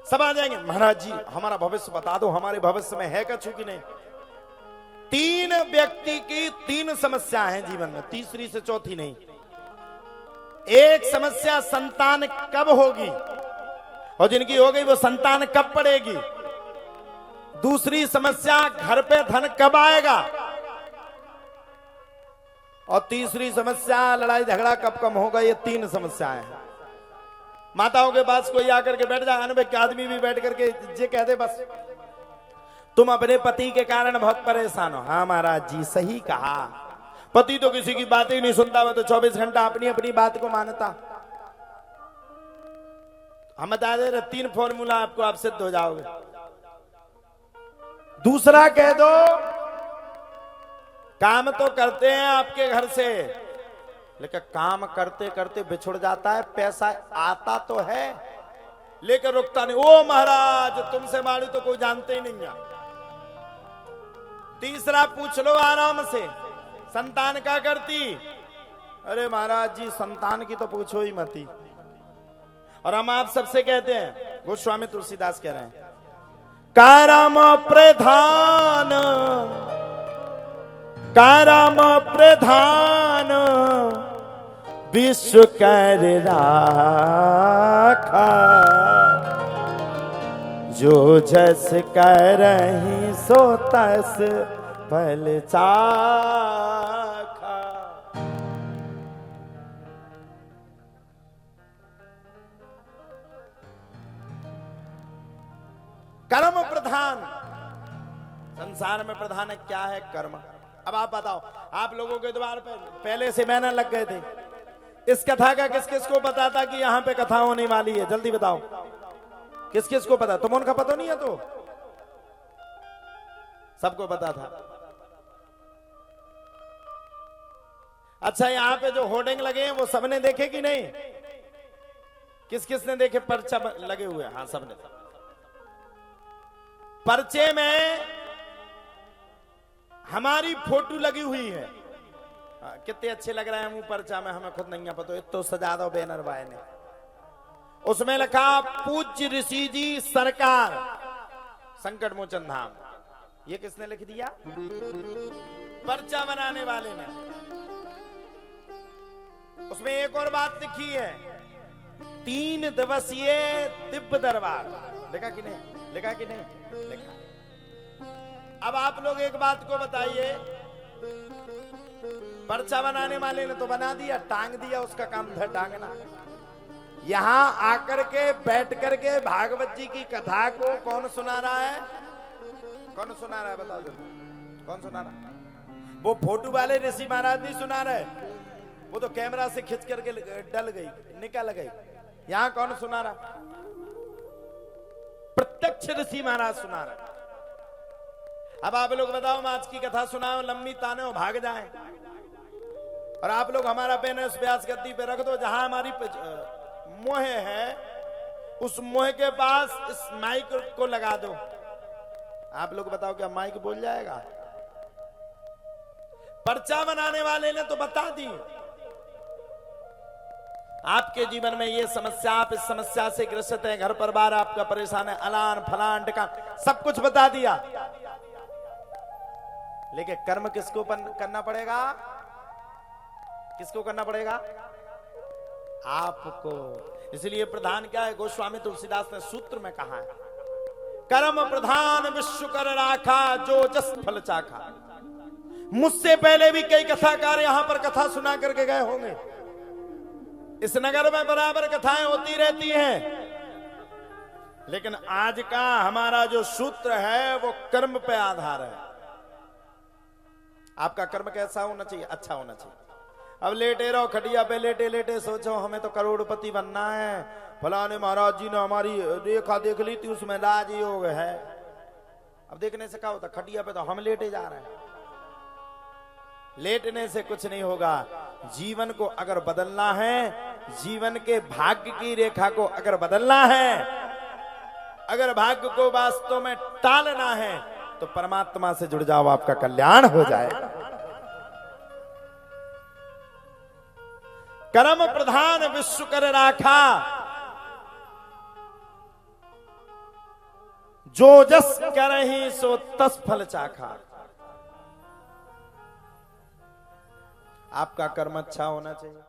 सब आ जाएंगे, महाराज जी हमारा भविष्य बता दो, हमारे भविष्य में है कछु कि नहीं। 3 व्यक्ति की 3 समस्या है जीवन में, तीसरी से चौथी नहीं। एक समस्या संतान कब होगी, और जिनकी हो गई वो संतान कब पड़ेगी। दूसरी समस्या घर पे धन कब आएगा, और तीसरी समस्या लड़ाई झगड़ा कब कम होगा। ये 3 समस्याएं हैं। माताओं के पास कोई आकर के बैठ जाए, अनुभवी आदमी भी बैठ करके ये कह दे बस तुम अपने पति के कारण बहुत परेशान हो। हाँ महाराज जी सही कहा, पति तो किसी की बात ही नहीं सुनता, मैं तो 24 घंटा अपनी अपनी बात को मानता। हम बता दे रहे 3 फॉर्मूला आपको, आप सिद्ध हो जाओगे। दूसरा कह दो काम तो करते हैं आपके घर से, लेकिन काम करते करते बिछुड़ जाता है, पैसा आता तो है लेकिन रुकता नहीं। ओ महाराज तुमसे मारी तो कोई जानते ही नहीं है। तीसरा पूछ लो आराम से, संतान क्या करती। अरे महाराज जी संतान की तो पूछो ही मती। और हम आप सबसे कहते हैं, गोस्वामी तुलसीदास कह रहे हैं, कारम प्रधान कारम प्रधान विश्व कर राखा, जो जस करहि सो तस फल चाखा। कर्म प्रधान, संसार में प्रधान क्या है, कर्म। अब आप बताओ, आप लोगों के द्वार पे पहले से बैनर लग गए थे, इस कथा का किस किस को पता था कि यहां पे कथा होने वाली है, जल्दी बताओ किस किस को पता। तुम उनका पता नहीं है तो सबको पता था। अच्छा यहां पे जो होर्डिंग लगे हैं वो सबने देखे कि नहीं, किस किस ने देखे, पर्चा लगे हुए हैं। हाँ सबने। पर्चे में हमारी फोटो लगी हुई है, कितने अच्छे लग रहे हैं मुंह पर्चा में, हमें खुद नहीं पता, तो सजा दो बैनर भाई ने। उसमें लिखा पूज्य ऋषि जी सरकार संकट मोचन धाम। ये किसने लिख दिया, पर्चा बनाने वाले ने। उसमें एक और बात लिखी है, 3 दिवसीय दिव्य दरबार। लिखा कि नहीं, लिखा कि नहीं लिखा। अब आप लोग एक बात को बताइए, पर्चा बनाने वाले ने तो बना दिया, टांग दिया, उसका काम था टांगना। यहां आकर के बैठ करके भागवत जी की कथा को कौन सुना रहा है, कौन सुना रहा है बताओ जरा, कौन सुना रहा है। वो फोटो वाले ऋषि महाराज नहीं सुना रहे, वो तो कैमरा से खिंच करके डल गई, निकल गई। यहां कौन सुना रहा, प्रत्यक्ष ऋषि महाराज सुना रहे। अब आप लोग बताओ, मैं आज की कथा सुनाओ, लंबी ताने हो भाग जाएं, और आप लोग हमारा बैनर उस व्यास गद्दी पे रख दो जहां हमारी मोह है, उस मोह के पास इस माइक को लगा दो। आप लोग बताओ क्या माइक बोल जाएगा। पर्चा बनाने वाले ने तो बता दी, आपके जीवन में ये समस्या, आप इस समस्या से ग्रसित हैं, घर परिवार आपका परेशान है, अलान फलान टिका सब कुछ बता दिया, लेकिन कर्म किसको करना पड़ेगा, किसको करना पड़ेगा, आपको। इसलिए प्रधान क्या है, गोस्वामी तुलसीदास ने सूत्र में कहा है, कर्म प्रधान विश्व कर राखा, जो जस फल चाखा। मुझसे पहले भी कई कथाकार यहां पर कथा सुना करके गए होंगे, इस नगर में बराबर कथाएं होती रहती हैं, लेकिन आज का हमारा जो सूत्र है वो कर्म पे आधार है। आपका कर्म कैसा होना चाहिए, अच्छा होना चाहिए। अब लेटे रहो खटिया पे, लेटे लेटे सोचो हमें तो करोड़पति बनना है, फलाने महाराज जी ने हमारी रेखा देख ली थी, उसमें राजयोग है। अब देखने से क्या होता, खटिया पे तो हम लेटे जा रहे हैं। लेटने से कुछ नहीं होगा। जीवन को अगर बदलना है, जीवन के भाग्य की रेखा को अगर बदलना है, अगर भाग्य को वास्तव में टालना है, तो परमात्मा से जुड़ जाओ, आपका कल्याण हो जाएगा। कर्म प्रधान विश्व कर राखा, जो जस करहि सो तस फल चाखा। आपका कर्म अच्छा होना चाहिए।